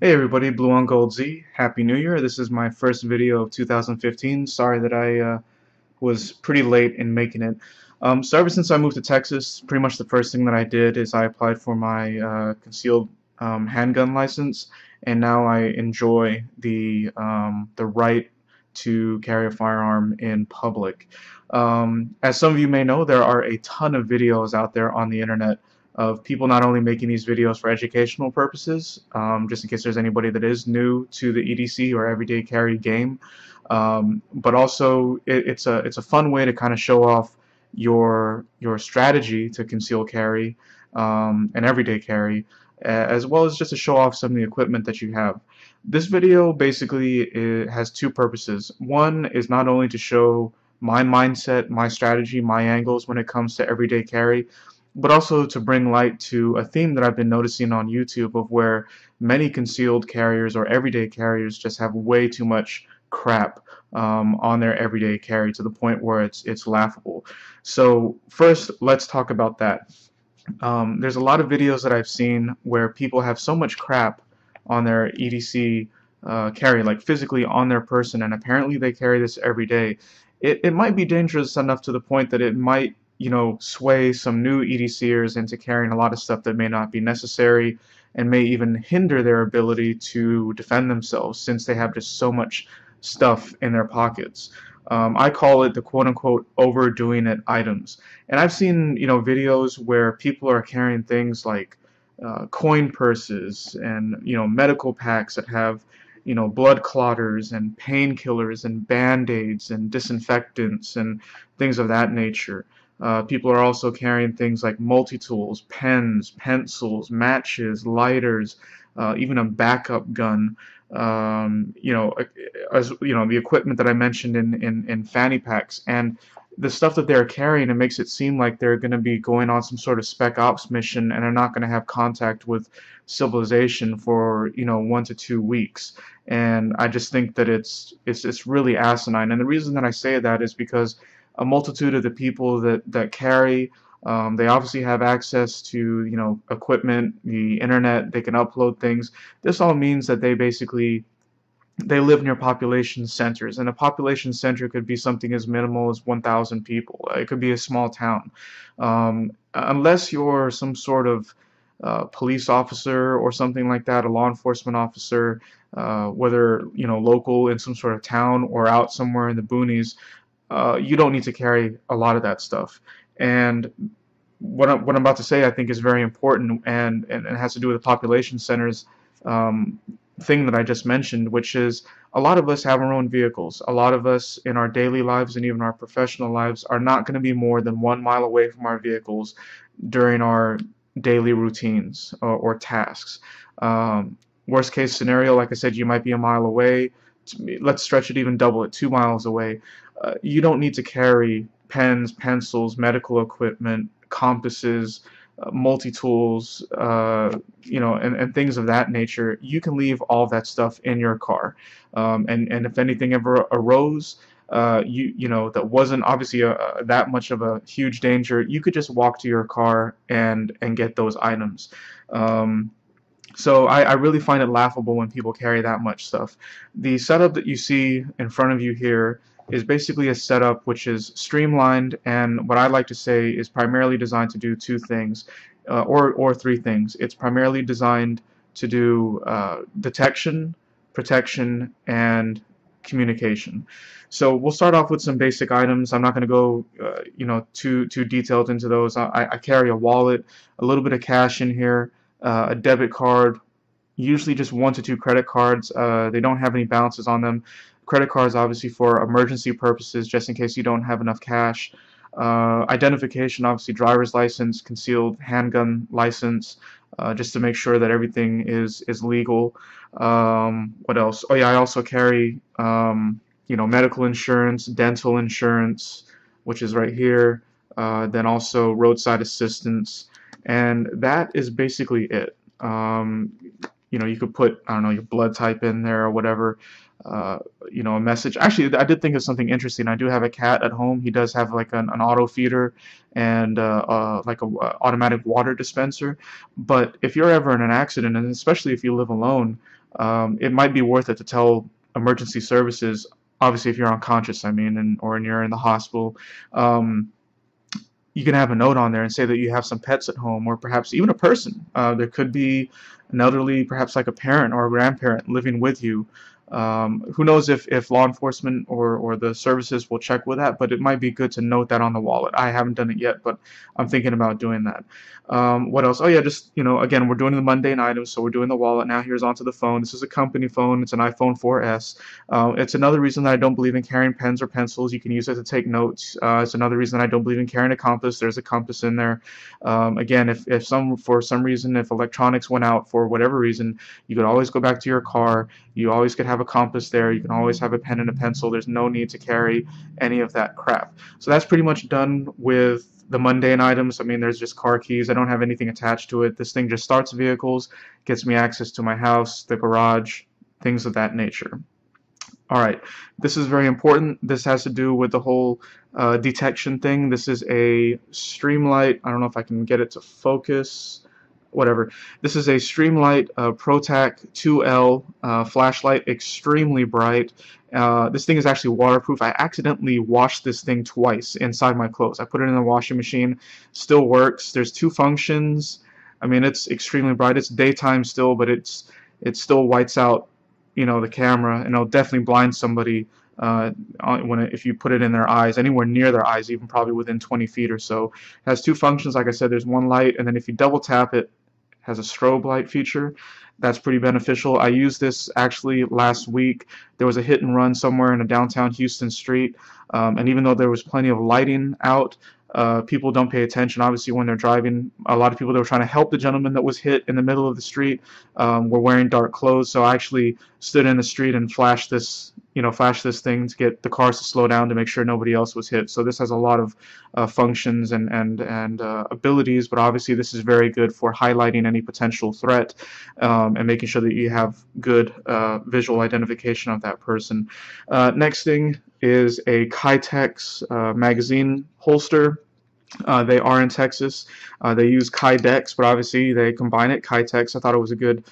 Hey everybody, Blue on Gold Z. Happy New Year. This is my first video of 2015. Sorry that I was pretty late in making it. So ever since I moved to Texas, pretty much the first thing that I did is I applied for my concealed handgun license, and now I enjoy the right to carry a firearm in public. As some of you may know, there are a ton of videos out there on the internet of people not only making these videos for educational purposes, just in case there's anybody that is new to the EDC or everyday carry game, but also it's a fun way to kind of show off your strategy to conceal carry and everyday carry, as well as just to show off some of the equipment that you have. This video basically has two purposes. One is not only to show my mindset, my strategy, my angles when it comes to everyday carry, but also to bring light to a theme that I've been noticing on YouTube of where many concealed carriers or everyday carriers just have way too much crap on their everyday carry to the point where it's laughable. So first, let's talk about that. There's a lot of videos that I've seen where people have so much crap on their EDC carry, like physically on their person, and apparently they carry this every day. It might be dangerous enough to the point that it might, sway some new EDCers into carrying a lot of stuff that may not be necessary and may even hinder their ability to defend themselves since they have just so much stuff in their pockets. I call it the quote-unquote overdoing it items. And I've seen, videos where people are carrying things like coin purses and, medical packs that have, blood clotters and painkillers and band-aids and disinfectants and things of that nature. People are also carrying things like multi-tools, pens, pencils, matches, lighters, even a backup gun. The equipment that I mentioned in fanny packs, and the stuff that they're carrying, it makes it seem like they're going to be going on some sort of spec ops mission and are not going to have contact with civilization for 1 to 2 weeks. And I just think that it's really asinine. And the reason that I say that is because a multitude of the people that carry, they obviously have access to equipment, the internet. They can upload things. This all means that they live near population centers, and a population center could be something as minimal as 1,000 people. It could be a small town. Unless you're some sort of police officer or something like that, a law enforcement officer, whether local in some sort of town or out somewhere in the boonies, you don't need to carry a lot of that stuff. And what I'm about to say, I think, is very important, and it has to do with the population centers thing that I just mentioned, which is a lot of us have our own vehicles. A lot of us in our daily lives and even our professional lives are not going to be more than 1 mile away from our vehicles during our daily routines or tasks. Worst case scenario, like I said, you might be a mile away. Let's stretch it, even double it, 2 miles away. You don't need to carry pens, pencils, medical equipment, compasses, multi-tools, and things of that nature. You can leave all that stuff in your car, and if anything ever arose, that wasn't obviously that much of a huge danger, you could just walk to your car and get those items. So I really find it laughable when people carry that much stuff. The setup that you see in front of you here is basically a setup which is streamlined, and what I like to say is primarily designed to do two things, or three things. It's primarily designed to do detection, protection, and communication. So we'll start off with some basic items. I'm not going to go too detailed into those. I carry a wallet, a little bit of cash in here, a debit card, usually just 1 to 2 credit cards. They don't have any balances on them. Credit cards obviously for emergency purposes, just in case you don't have enough cash. Identification, obviously driver's license, concealed handgun license, just to make sure that everything is legal. What else? Oh yeah, I also carry medical insurance, dental insurance, which is right here. Then also roadside assistance, and that is basically it. You could put, I don't know, your blood type in there or whatever. A message. Actually, I did think of something interesting. I do have a cat at home. He does have like an auto feeder and like a automatic water dispenser. But if you're ever in an accident, and especially if you live alone, it might be worth it to tell emergency services, obviously if you're unconscious, I mean, or you're in the hospital. You can have a note on there and say that you have some pets at home, or perhaps even a person. There could be an elderly, perhaps like a parent or a grandparent living with you. Who knows if law enforcement or the services will check with that, but it might be good to note that on the wallet. I haven't done it yet, but I'm thinking about doing that. What else? Oh yeah, just, again, we're doing the mundane items, so we're doing the wallet. Now here's onto the phone. This is a company phone. It's an iPhone 4S. It's another reason that I don't believe in carrying pens or pencils. You can use it to take notes. It's another reason I don't believe in carrying a compass. There's a compass in there. Again, for some reason, if electronics went out for whatever reason, you could always go back to your car. You always could have a compass there. You can always have a pen and a pencil. There's no need to carry any of that crap. So that's pretty much done with the mundane items. I mean, there's just car keys. I don't have anything attached to it. This thing just starts vehicles, gets me access to my house, the garage, things of that nature. Alright, this is very important. This has to do with the whole detection thing. This is a Streamlight. I don't know if I can get it to focus. Whatever. This is a Streamlight ProTac 2L flashlight, extremely bright. This thing is actually waterproof. I accidentally washed this thing twice inside my clothes. I put it in the washing machine, still works. There's two functions. I mean, it's extremely bright. It's daytime still, but it still whites out, the camera, and it'll definitely blind somebody if you put it in their eyes, anywhere near their eyes, even probably within 20 feet or so. It has two functions. Like I said, there's one light, and then if you double tap it, has a strobe light feature. That's pretty beneficial. I used this actually last week. There was a hit and run somewhere in a downtown Houston street, and even though there was plenty of lighting out, people don't pay attention, obviously, when they're driving. A lot of people that were trying to help the gentleman that was hit in the middle of the street were wearing dark clothes, so I actually stood in the street and flashed this thing to get the cars to slow down to make sure nobody else was hit. So this has a lot of functions and abilities, but obviously this is very good for highlighting any potential threat and making sure that you have good visual identification of that person. Next thing is a Kytex magazine holster. They are in Texas. They use Kydex, but obviously they combine it. Kytex. I thought it was a good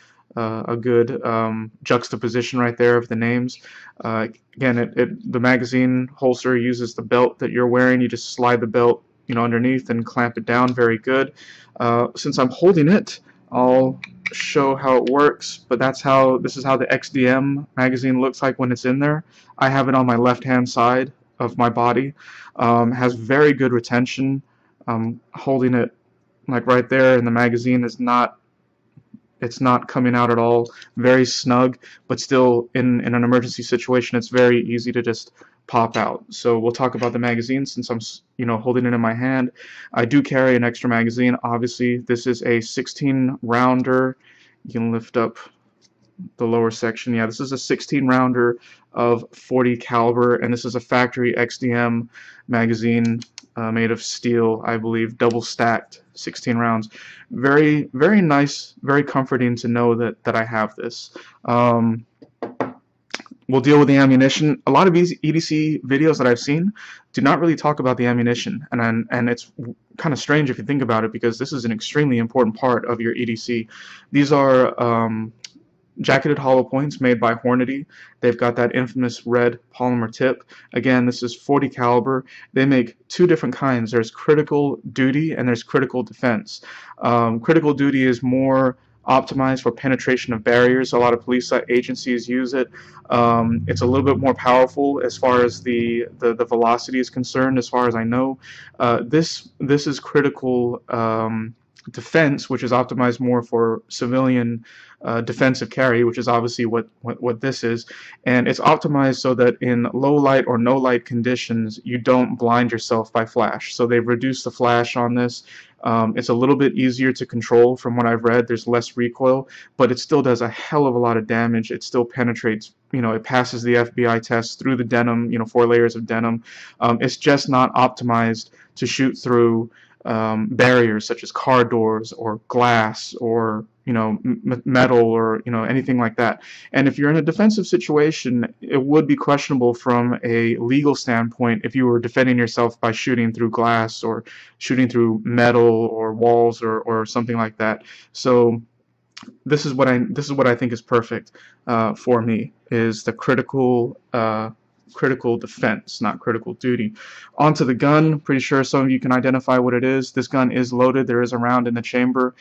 juxtaposition right there of the names. Again, the magazine holster uses the belt that you're wearing. You just slide the belt, underneath and clamp it down. Very good. Since I'm holding it, I'll show how it works. But this is how the XDM magazine looks like when it's in there. I have it on my left-hand side of my body. Has very good retention. I'm holding it like right there, and the magazine is not. It's not coming out at all. Very snug, but still in an emergency situation, it's very easy to just pop out. So we'll talk about the magazine since I'm holding it in my hand. I do carry an extra magazine. Obviously, this is a 16 rounder. You can lift up the lower section. Yeah, this is a 16 rounder of 40 caliber, and this is a factory XDM magazine made of steel, I believe, double stacked, 16 rounds. Very, very nice, very comforting to know that I have this. We'll deal with the ammunition. A lot of these EDC videos that I've seen do not really talk about the ammunition, and it's kind of strange if you think about it, because this is an extremely important part of your EDC. These are jacketed hollow points made by Hornady. They've got that infamous red polymer tip. Again, this is 40 caliber. They make two different kinds. There's critical duty and there's critical defense. Critical duty is more optimized for penetration of barriers. A lot of police agencies use it. It's a little bit more powerful as far as the velocity is concerned, as far as I know. This is critical defense, which is optimized more for civilian defensive carry, which is obviously what this is, and it's optimized so that in low light or no light conditions you don't blind yourself by flash. So they've reduced the flash on this. It's a little bit easier to control from what I've read. There's less recoil, but it still does a hell of a lot of damage. It still penetrates, it passes the FBI test through the denim, 4 layers of denim. It's just not optimized to shoot through barriers such as car doors or glass or metal or anything like that. And if you're in a defensive situation, it would be questionable from a legal standpoint if you were defending yourself by shooting through glass or shooting through metal or walls or something like that. So this is what I think is perfect for me, is the critical defense, not critical duty. Onto the gun. Pretty sure some of you can identify what it is. This gun is loaded. There is a round in the chamber,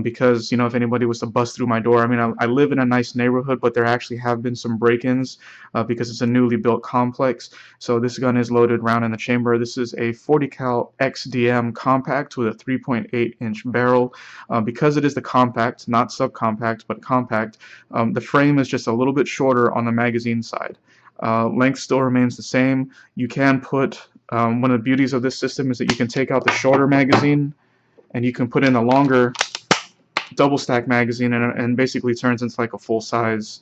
because, you know, if anybody was to bust through my door, I mean, I live in a nice neighborhood, but there actually have been some break-ins because it's a newly built complex. So this gun is loaded, round in the chamber. This is a 40 cal XDM compact with a 3.8-inch barrel. Because it is the compact, not subcompact, but compact, the frame is just a little bit shorter on the magazine side. Length still remains the same. You can put, one of the beauties of this system is that you can take out the shorter magazine and you can put in a longer double stack magazine, and basically turns into like a full-size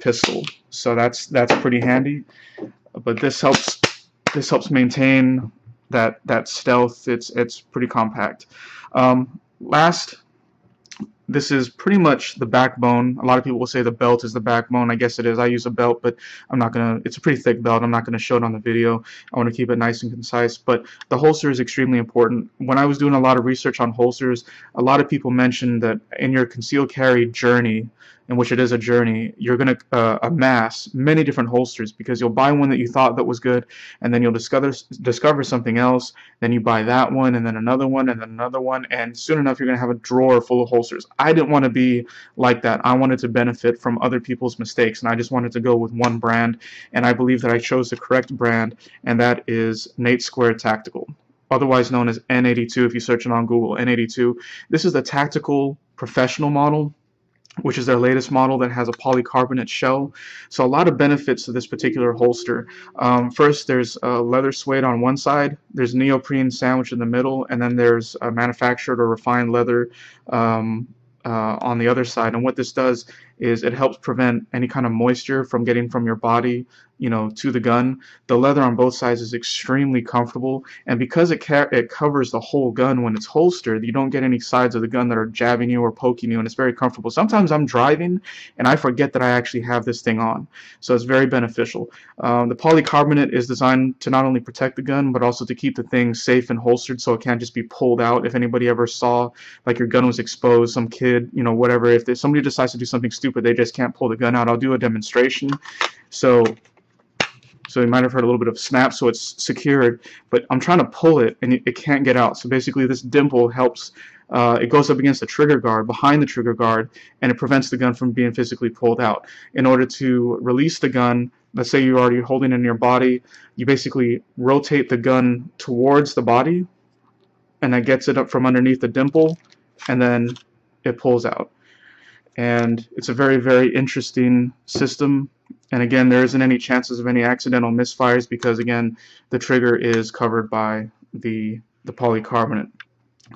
pistol. So that's pretty handy. But this helps maintain that stealth. It's pretty compact. Last, this is pretty much the backbone. A lot of people will say the belt is the backbone. I guess it is. I use a belt, but I'm not gonna. It's a pretty thick belt. I'm not gonna show it on the video. I want to keep it nice and concise. But the holster is extremely important. When I was doing a lot of research on holsters, a lot of people mentioned that in your concealed carry journey, in which it is a journey, you're going to amass many different holsters, because you'll buy one that you thought that was good, and then you'll discover something else, then you buy that one, and then another one, and then another one, and soon enough you're going to have a drawer full of holsters. I didn't want to be like that. I wanted to benefit from other people's mistakes, and I just wanted to go with one brand, and I believe that I chose the correct brand, and that is Nate Square Tactical, otherwise known as N82 if you search it on Google. N82. This is the tactical professional model, which is their latest model that has a polycarbonate shell. So a lot of benefits to this particular holster. First, there's leather suede on one side, there's neoprene sandwich in the middle, and then there's manufactured or refined leather on the other side. And what this does is it helps prevent any kind of moisture from getting from your body, you know, to the gun. The leather on both sides is extremely comfortable, and because it covers the whole gun when it's holstered, you don't get any sides of the gun that are jabbing you or poking you, and it's very comfortable. Sometimes I'm driving and I forget that I actually have this thing on, so it's very beneficial. The polycarbonate is designed to not only protect the gun, but also to keep the thing safe and holstered, so it can't just be pulled out. If anybody ever saw, like, your gun was exposed, some kid, you know, whatever, if somebody decides to do something stupid, they just can't pull the gun out. I'll do a demonstration. So you might have heard a little bit of snap, so it's secured, but I'm trying to pull it and it can't get out. So basically this dimple helps, it goes up against the trigger guard, behind the trigger guard, and it prevents the gun from being physically pulled out. In order to release the gun, let's say you're already holding it in your body, you basically rotate the gun towards the body, and that gets it up from underneath the dimple, and then it pulls out. And it's a very, very interesting system. And again, there isn't any chances of any accidental misfires because, again, the trigger is covered by the polycarbonate.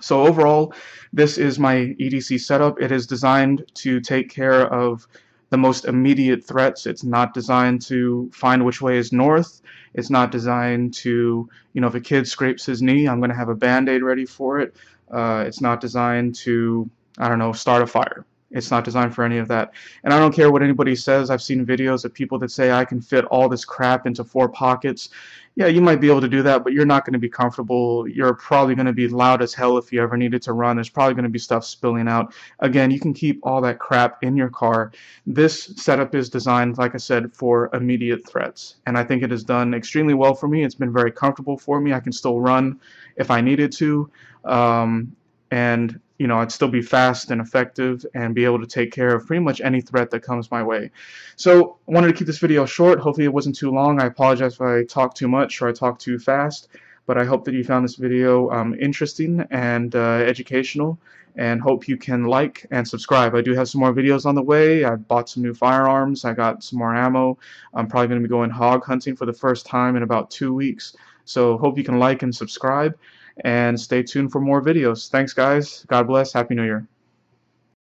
So overall, this is my EDC setup. It is designed to take care of the most immediate threats. It's not designed to find which way is north. It's not designed to, you know, if a kid scrapes his knee, I'm going to have a Band-Aid ready for it. It's not designed to, I don't know, start a fire. It's not designed for any of that. And I don't care what anybody says. I've seen videos of people that say I can fit all this crap into 4 pockets. Yeah, you might be able to do that, but you're not going to be comfortable. You're probably going to be loud as hell if you ever needed to run. There's probably going to be stuff spilling out. Again, you can keep all that crap in your car. This setup is designed, like I said, for immediate threats. And I think it has done extremely well for me. It's been very comfortable for me. I can still run if I needed to. And you know, I'd still be fast and effective and be able to take care of pretty much any threat that comes my way. So I wanted to keep this video short. Hopefully it wasn't too long. I apologize if I talk too much or I talk too fast, but I hope that you found this video interesting and educational, and hope you can like and subscribe. I do have some more videos on the way. I bought some new firearms. I got some more ammo. I'm probably going to be going hog hunting for the first time in about 2 weeks. So hope you can like and subscribe, and stay tuned for more videos. Thanks, guys. God bless. Happy New Year.